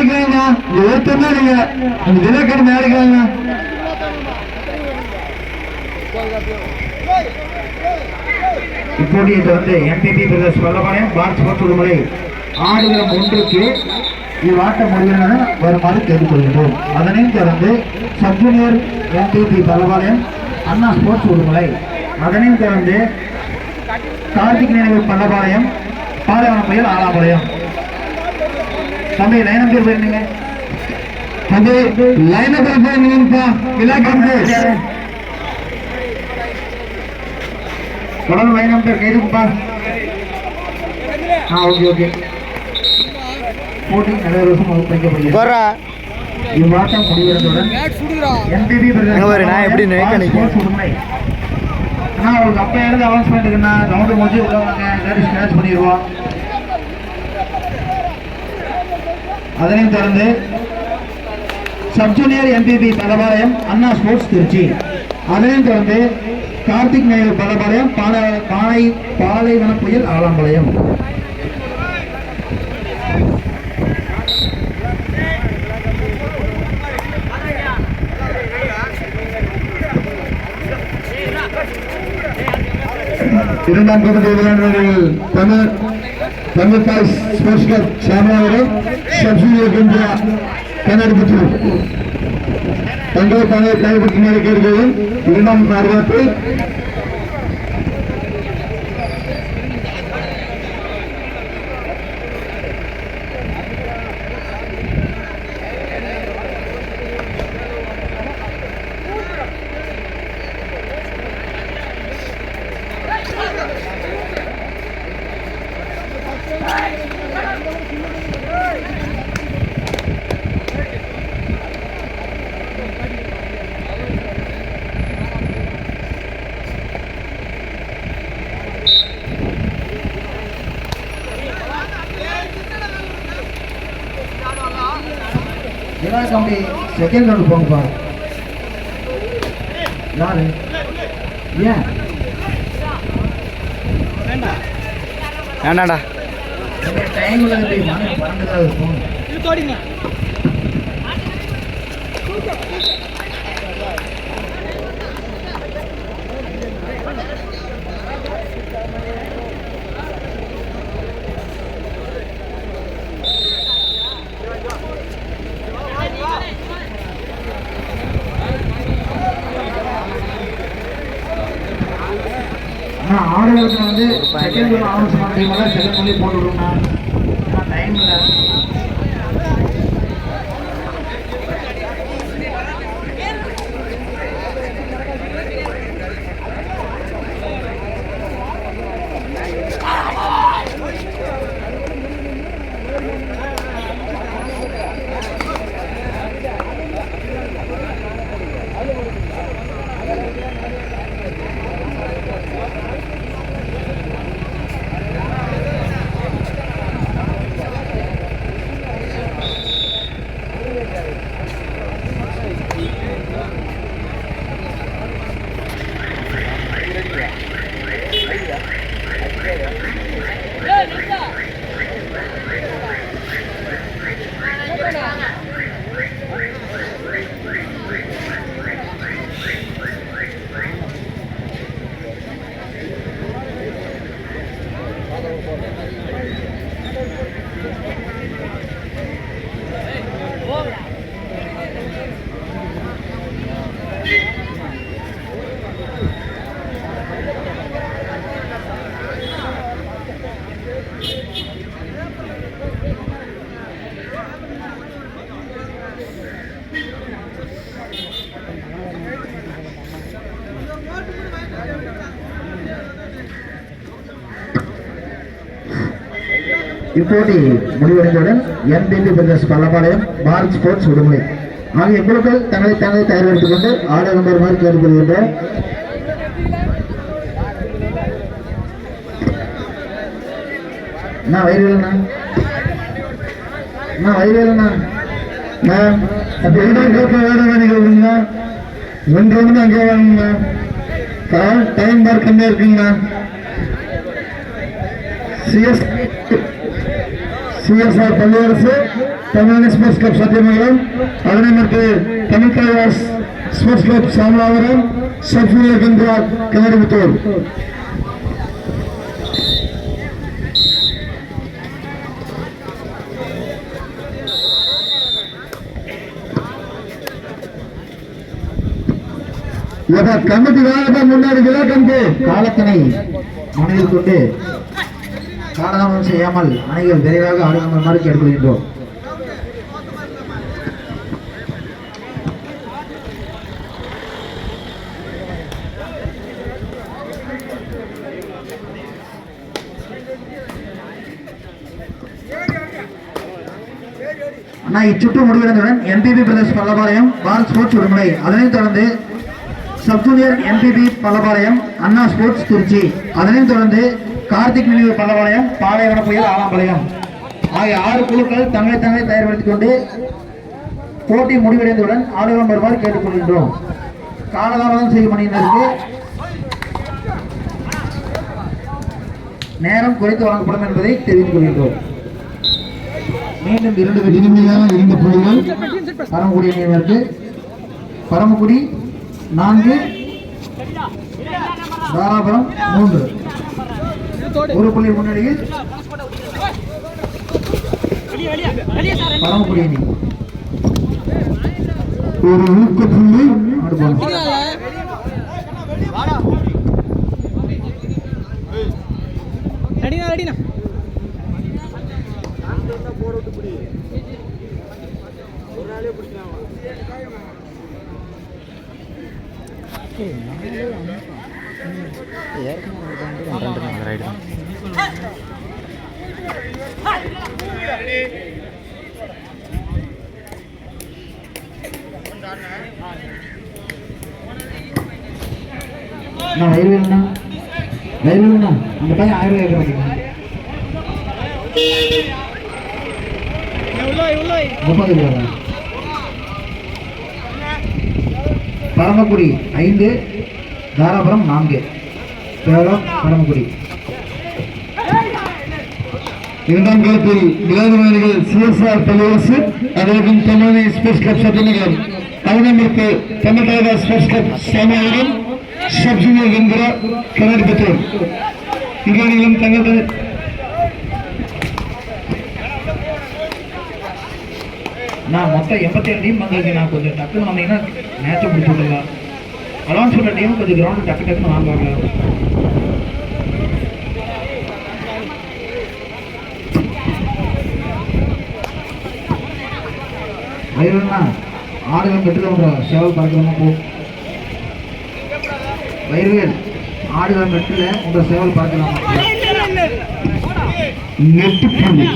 இப்போது வந்து MPP brothers வல்லபாளையம் பார் sports Udumalai ஆடுகளம் ஒன்றுக்கு இவ்வாட்டம் முடிவுகள் வருமாறு கேட்டுக்கொள்கின்றோம். அதனையும் தொடர்ந்து சப் ஜூனியர் எம்பிபி வல்லபாளையம் அண்ணா ஸ்போர்ட்ஸ் உடுமலை, அதனையும் தொடர்ந்து கார்த்திக் நினைவு பல்லபாளையம் பாலைவனம் புயல் ஆலாபாளையம். தம்பி லைனம் பேர் போயிருந்தீங்க, தம்பி லைன பேர் போயிருந்தீங்கப்பா. தொடர்ந்து லைன் நம்பர் கைதுப்பா. Okay okay. போட்டி நல்ல வருஷம் வைக்கப்படுகிறது. இவ்வாட்டம் முடிவடைந்தவுடன் எம்பிபி உங்களுக்கு அப்ப எழுத அனௌன்ஸ்மெண்ட் இருக்குன்னா ரவுண்டு முடிச்சு உள்ளவங்க எல்லாரும் ஸ்கிராச் பண்ணிடுவோம். அதனையும் தொடர்ந்து சப் ஜூனியர் எம்பிபி பலபாளையம் அண்ணா ஸ்போர்ட்ஸ் திருச்சி, அதனையும் தொடர்ந்து கார்த்திக் நினைவு பலபாளையம் பாலைவன புயல் ஆலாம்பாளையம். இரண்டாம் பகுதி விளையாடுவர்கள் Tamil boys sports club Samiyavaram sub junior India Kannadi Puthur தங்கள் பணியை கைப்பற்றினார் கேட்கிறேன். இரண்டாம் ஆர்வத்தில் கம்பி செகண்ட் ரவுண்ட் போங்கப்பா. யாரு ஏன் வேண்டாடா டைம் ஆடுகளுக்கு வந்து செகண்ட் ஆலோசனை செகண்ட் பண்ணி போட்டு விடுவோம். டைம் இல்லை. இப்போட்டி முடிவடைந்தவுடன் எம்பிபி பிரதர்ஸ் பல்லபாளையம் பார் ஸ்போர்ட்ஸ் உடுமலை ஆகிய குழுக்கள் தங்களை தயார்படுத்திக் கொண்டு ஆட நம்பருமாறு கேட்டுக்கொள்கின்றோம். வயிறுவேலண்ணா ஒன்று வந்து அங்கே வாங்கண்ணா. டைம் மார்க் கம்மியா இருக்குங்கண்ணா. CSR பள்ளியரசு Tamil Nadu sports club Sathyamangalam, அதனை மற்ற தமிழ்தாய் sports club Samalapuram, sub junior வெண்குரா கிணறுமுத்தூர். Committee காலத்தான் முன்னாடி விழாக்கம்பு காலத்தினை மனதில் கொண்டு காலதாமதம் செய்யாமல் அனைவரும் விரைவாக ஆடுமாறு கேட்டுக்கொள்கின்றோம். அண்ணா இச்சுற்று முடிவடைந்தவுடன் என்பிபி பிரதேஷ் பல்லபாளையம் பாரத் ஸ்போர்ட்ஸ் விடுமுறை, அதனைத் தொடர்ந்து sub junior NPP Pallapalayam Anna sports Trichy, அதனைத் தொடர்ந்து கார்த்திக் நினைவு பல்லபாளையம் பாலைவன புயல் ஆலாம்பாளையம் ஆகிய 6 குழுக்கள் தங்களை தயார்படுத்திக் கொண்டு போட்டி முடிவடைந்தவுடன் ஆடுகளம் வருமாறு கேட்டுக்கொள்கின்றோம். காலதாமதம் செய்யும் அணியினருக்கு நேரம் குறைத்து வழங்கப்படும் என்பதை தெரிவித்துக் கொள்கின்றோம். மீண்டும் 2 புள்ளிகள் பரமக்குடி அணியினருக்கு. பரமக்குடி 4, தாராபுரம் 3, 1 புள்ளி முன்னணியில் பரமக்குடி அணி. ஒரு ஊக்க புள்ளி அந்த பையன் 1000 ரூபாய் 30 ரூபாய். பரமக்குடி 5, தாராபுரம் 4, சேலம் பரமக்குடி. 2ஆம் காலத்தில் விளையாடுவார்கள் சிஎஸ்ஆர் பள்ளியரசு, அதற்கும் Tamil Nadu sports club Sathyamangalam, அவனமிற்கு Tamil Nadu sports club Samalapuram, sub junior வெண்குரா கிணறுமுத்தூர். இவர்களும் தங்கள் நான் மொத்தம் 87 டீம் வந்திருக்கு. நான் கொஞ்சம் டக்குன்னு வந்தீங்கன்னா மேட்சை முடிச்சு விடலாம். அலான்ஸ் பண்ண டீம் கொஞ்சம் கிரவுண்டு டக்குன்னு வாங்க பார்க்கலாம். வயிறுனா ஆடுகள் பெற்றுள்ள சேவல் பார்க்கலாமா போ. வயிறுவேல் ஆடுகள் பெற்றுல உங்க சேவல் பார்க்கலாமா. நெட்டு புள்ளி.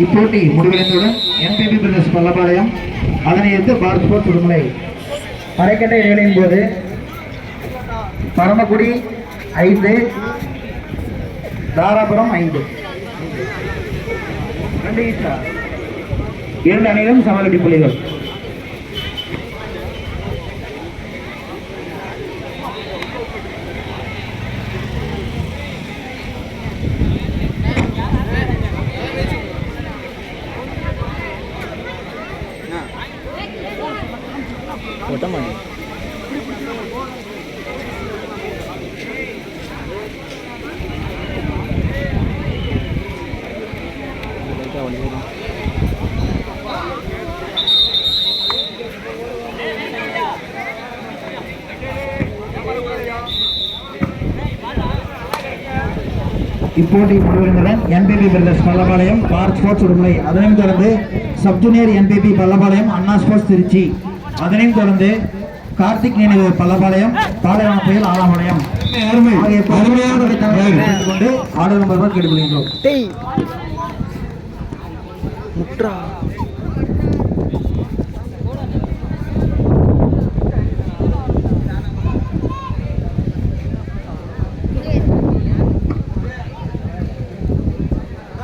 இப்போட்டி முடிவடைந்தவுடன் என்பிபி பிரதேஷ் பல்லபாளையம், அதனை எதிர்த்து பாரத் ஸ்போர்ட்ஸ் விடுமுறை. அரைக்கட்ட இடைவெளியின் போது பரமக்குடி 5, தாராபுரம் 5. 2 அணிகளும் சமவெளி புள்ளிகள். இப்போட்டி முடிவடைந்தவுடன் என்பிபி பிரதேஷ் பல்லபாளையம் பாரத் ஸ்போர்ட்ஸ் விடுமுறை, அதனையும் தொடர்ந்து sub junior NPP Pallapalayam Anna sports Trichy, அதனையும் தொடர்ந்து கார்த்திக் நினைவு பல்லபாளையம் பாலைவன புயல் ஆலாம்பாளையம் ஆகிய கொண்டு ஆடுகளம் வருமாறு கேட்டுக்கொள்கின்றோம்.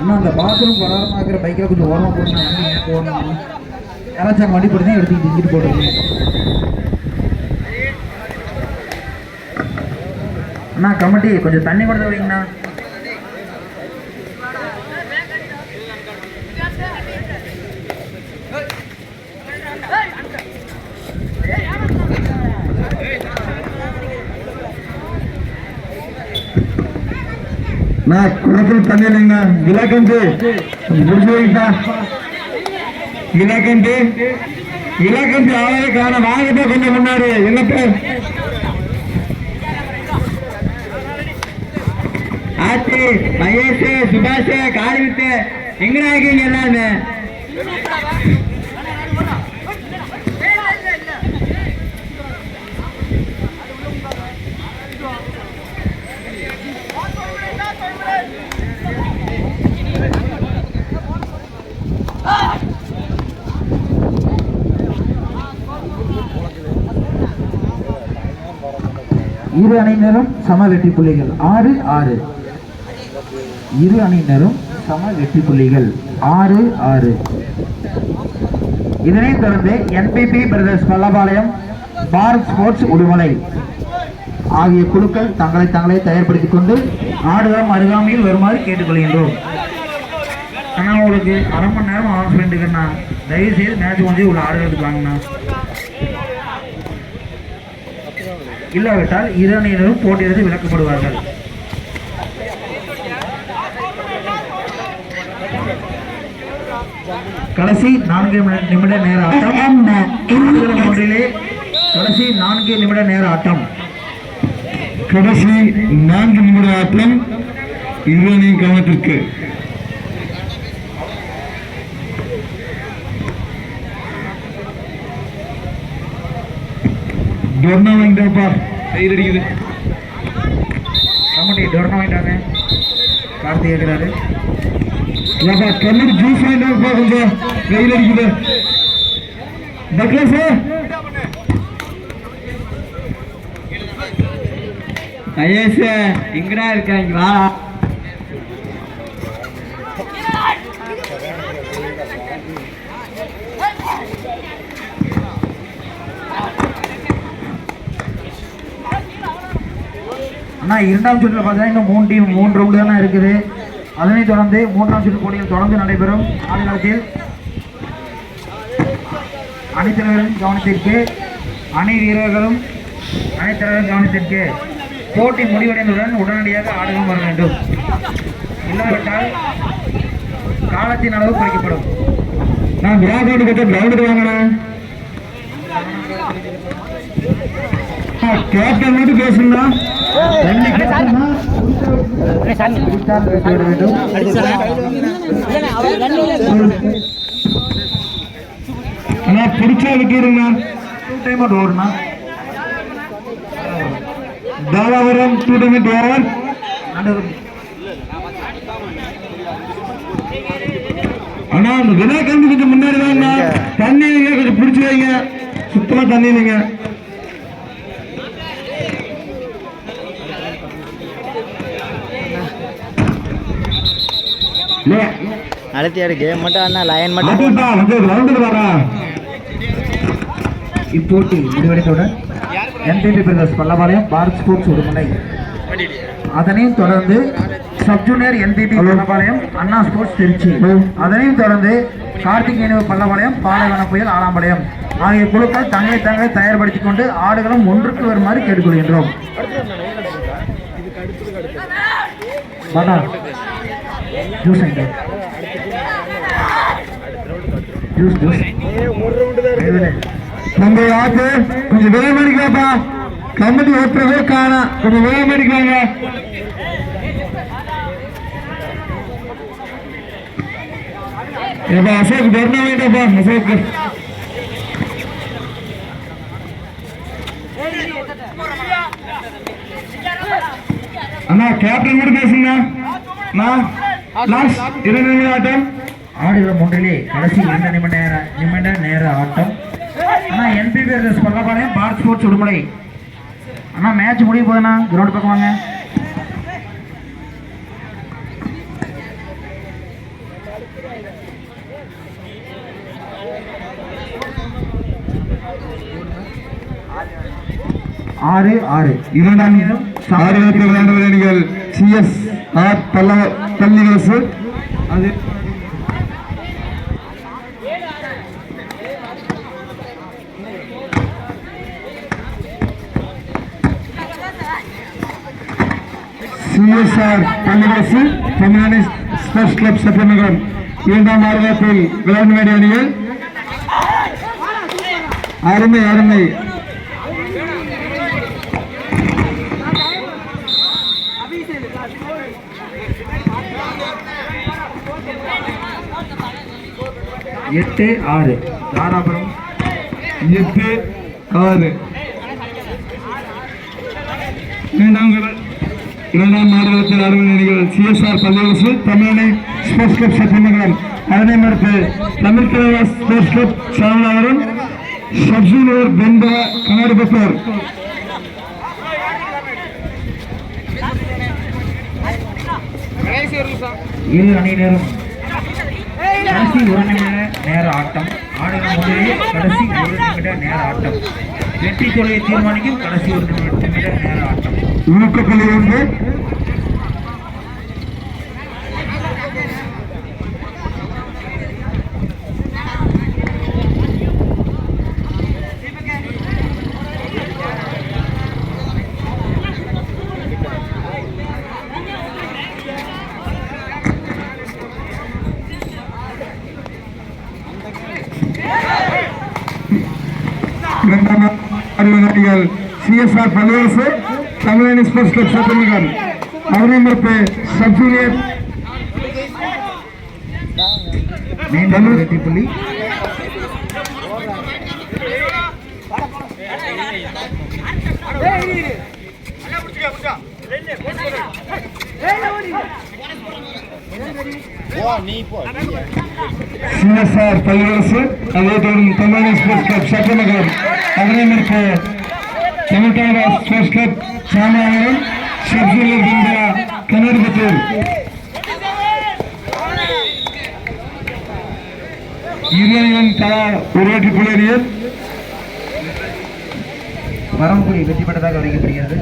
இன்னும் அந்த பாத்ரூம் வராமல் இருக்கிற பைக்கில் கொஞ்சம் ஓரமாக போடுங்க. வண்டி ஏன் போடணும், யாராச்சும் வண்டி போட்டு எடுத்து இங்கிட்டு போட்டுருங்க. அண்ணா கமிட்டி கொஞ்சம் தண்ணி கொடுத்து வைங்கண்ணா. குளத்தில் தண்ணி இல்லைங்கண்ணா. விளக்கண்டு முடிச்சு வைங்கண்ணா. விளக்கண்டு ஆளே காண வாங்கிட்டே கொஞ்சம் முன்னாடி என்ன பேர் ஆச்சி மகேஷ் சுபாஷ் காளிவித்து எங்கடா இருக்கீங்க எல்லாருமே? இரு அணியினரும் சம வெற்றி புள்ளிகள் 6-6. இரு அணியினரும் சம வெற்றி புள்ளிகள் 6-6. இதனைத் தொடர்ந்து NPP brothers Pallapalayam, Bharat sports Udumalai ஆகிய குழுக்கள் தங்களை தயார்படுத்திக் கொண்டு ஆடுகளம் அருகாமையில் வருமாறு கேட்டுக்கொள்கின்றோம். ஆனால் உங்களுக்கு அரை மணி நேரம் அனௌன்ஸ்மெண்ட் இருக்குண்ணா. தயவு செய்து மேட்ச் கொஞ்சம் உள்ள ஆடுகளுக்கு வாங்கண்ணா. இல்லாவிட்டால் இரு அணியினரும் போட்டியிலிருந்து விலக்கப்படுவார்கள். கடைசி 4 நிமிட நேர ஆட்டம். ஒன்றிலே கடைசி 4 நிமிட நேர ஆட்டம். கடைசி 4 நிமிட ஆட்டம் இரு அணியின் கவனத்திற்கு. டொர்னா வாங்கிட்டாப்பா, கையில் அடிக்குது. கமிட்டி டொர்னா வாங்கிட்டாங்க. கார்த்தி கேட்கிறாரு. ஏப்பா கல்லூரி ஜூஸ் வாங்கிட்டாப்பா, கொஞ்சம் கையில் அடிக்குது. டக்ளஸ் ஐஎஸ் எங்கடா இருக்காங்க? வா அண்ணா. இரண்டாம் சுற்றில் பார்த்தீங்கன்னா இன்னும் 3 டீம் 3 ரவுண்டு தானே இருக்குது. அதனைத் தொடர்ந்து 3ஆம் சுற்று போட்டிகள் தொடர்ந்து நடைபெறும். ஆடுகளத்தில் அணித்தலைவரின் கவனத்திற்கு, அணி வீரர்களும் அணித்தலைவரின் கவனத்திற்கு, போட்டி முடிவடைந்தவுடன் உடனடியாக ஆடுகளம் வர வேண்டும். இல்லாவிட்டால் காலத்தின் அளவு குறைக்கப்படும். நான் கிராமோடு கிட்ட கிரவுண்டுக்கு வாங்கினேன். கேப்டன் மட்டும் பேசுங்களா? பிடிச்சா விட்டுருங்க. ஓடுனா தாராபுரம் 2 டைம் ஓவர். ஆனா அந்த விழா கண்டு கொஞ்சம் முன்னாடி வாங்க. தண்ணி இல்லைங்க, கொஞ்சம் பிடிச்சி வைங்க. சுத்தமா தண்ணி இல்லைங்க. அழுத்தியாடு கேம் மட்டும் அண்ணா லயன் மட்டும் இப்போட்டி முடிவடைந்தவுடன் NPP brothers Pallapalayam, Bharat sports Udumalai, அதனையும் தொடர்ந்து sub junior NPP Pallapalayam, Anna sports Trichy, அதனையும் தொடர்ந்து கார்த்திக் நினைவு பல்லபாளையம், பாலைவன புயல் ஆலாம்பாளையம் ஆகிய குழுக்கள் தங்களை தயார்படுத்திக் கொண்டு ஆடுகளும் ஒன்றுக்கு வருமாறு கேட்டுக்கொள்கின்றோம். ஜூஸ் நம்ம ஆத்து கொஞ்சம் வேலை மடிக்கலாப்பா. கமிட்டி ஒருத்தரவே காணா, கொஞ்சம் வேலை மடிக்கலாங்க. அசோக் தர்ணா வேண்டாப்பா. அசோக் அண்ணா கேப்டன் கூட பேசுங்க. ஆட்டம் ஆடுகளம் ஒன்றிலே கடைசி 2 நிமிட நேர ஆட்டம். அண்ணா NPP brothers Pallapalayam, Bharat sports Udumalai. அண்ணா மேட்ச் முடிய போதுண்ணா. கிரவுண்ட் பக்கம் வாங்க. ஆறு 2 இரண்டாம் ஆடுகளத்தில் விளையாடுவது அணிகள் CSR பள்ளிவாசு அது 8 ஸ்போர்ட்ஸ் கிளப் சத்தியமங்கலம் இரண்டாம் ஆடுகளத்தில் விளையாட வேண்டிய அணிகள் அருமை அருமை எட்டு ஆறு தாராபுரம் 8-6 இரண்டாம் ஆடுகளத்தில் ஆடுவது அணிகள் CSR பள்ளிவாசு தமிழனை ஸ்போர்ட்ஸ் கிளப் சத்தியமங்கலம் அதனை மறுத்து தமிழ் கலைவா ஸ்போர்ட்ஸ் கிளப் சாமலாவரம் சப்ஜூனியர் பென்பா கனாடிபத்தூர் இரு அணியினரும் கடைசி 1 நிமிட நேர ஆட்டம். ஆடுகளம் முதலில் கடைசி 1 நிமிட நேர ஆட்டம். வெற்றி தொலையை தீர்மானிக்கும் கடைசி 1 நிமிட நேர ஆட்டம். ஊக்கப்புள்ளி வந்து இரண்டாம் அணிகள் CSR பள்ளிவாசு தமிழனி ஸ்போர்ட்ஸ் கிளப் சத்தியமங்கலம் அவரை மறுப்பு சப்ஜூனியர் மீண்டும் வெற்றி புள்ளி. CSR பள்ளிவாசு அதே தொடர்ந்து தமிழனி ஸ்போர்ட்ஸ் கிளப் சத்தியமங்கலம் அவரை மறுப்பு தமிழ் கலைவா ஸ்போர்ட்ஸ் கிளப் சாமலாவரம் சப்ஜூனியர் பென்பா கனாடிபத்தூர் இரு அணிகளும் தலா ஒரு வெற்றி புள்ளி. பரமக்குடி வெற்றி பெற்றதாக அறிவிக்கப்படுகிறது.